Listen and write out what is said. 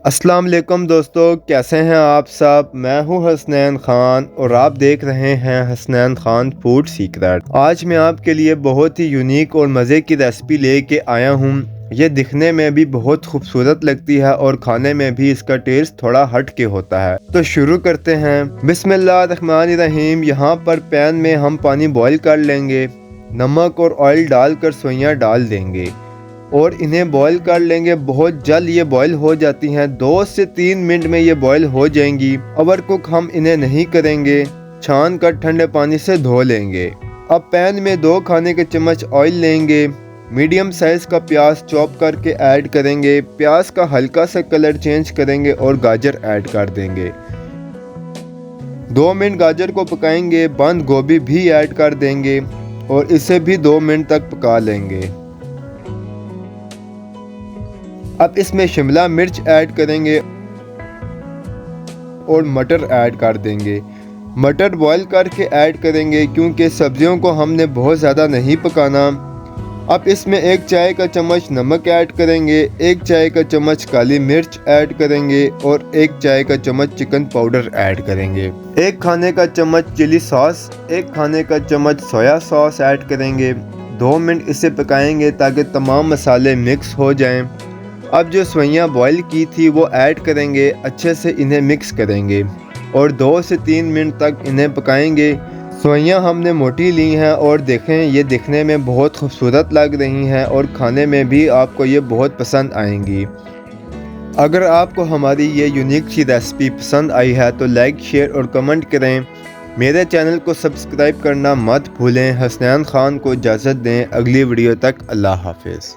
अस्सलाम वालेकुम दोस्तों, कैसे हैं आप सब। मैं हूं हसनैन ख़ान और आप देख रहे हैं हसनैन ख़ान फूड सीक्रेट। आज मैं आपके लिए बहुत ही यूनिक और मज़े की रेसिपी लेके आया हूं। ये दिखने में भी बहुत खूबसूरत लगती है और खाने में भी इसका टेस्ट थोड़ा हट के होता है। तो शुरू करते हैं। बिस्मिल्लाहिर्रहमानिर्रहीम। यहाँ पर पैन में हम पानी बॉईल कर लेंगे। नमक और ऑयल डालकर सोइयाँ डाल देंगे और इन्हें बॉईल कर लेंगे। बहुत जल्द ये बॉईल हो जाती हैं, 2 से 3 मिनट में ये बॉईल हो जाएंगी। ओवर कुक हम इन्हें नहीं करेंगे, छान कर ठंडे पानी से धो लेंगे। अब पैन में 2 खाने के चम्मच ऑयल लेंगे। मीडियम साइज का प्याज चॉप करके ऐड करेंगे। प्याज का हल्का सा कलर चेंज करेंगे और गाजर ऐड कर देंगे। 2 मिनट गाजर को पकाएंगे। बंद गोभी भी ऐड कर देंगे और इसे भी 2 मिनट तक पका लेंगे। अब इसमें शिमला मिर्च ऐड करेंगे और मटर ऐड कर देंगे। मटर बॉईल करके ऐड करेंगे क्योंकि सब्जियों को हमने बहुत ज़्यादा नहीं पकाना। अब इसमें 1 चाय का चम्मच नमक ऐड करेंगे, 1 चाय का चम्मच काली मिर्च ऐड करेंगे और 1 चाय का चम्मच चिकन पाउडर ऐड करेंगे। 1 खाने का चम्मच चिली सॉस, 1 खाने का चम्मच सोया सॉस ऐड करेंगे। 2 मिनट इसे पकाएंगे ताकि तमाम मसाले मिक्स हो जाएं। अब जो सोइयाँ बॉईल की थी वो ऐड करेंगे, अच्छे से इन्हें मिक्स करेंगे और 2 से 3 मिनट तक इन्हें पकाएंगे। सोइयाँ हमने मोटी ली हैं और देखें ये दिखने में बहुत खूबसूरत लग रही हैं और खाने में भी आपको ये बहुत पसंद आएंगी। अगर आपको हमारी ये यूनिक सी रेसिपी पसंद आई है तो लाइक, शेयर और कमेंट करें। मेरे चैनल को सब्सक्राइब करना मत भूलें। हसनैन ख़ान को इजाज़त दें। अगली वीडियो तक अल्लाह हाफिज़।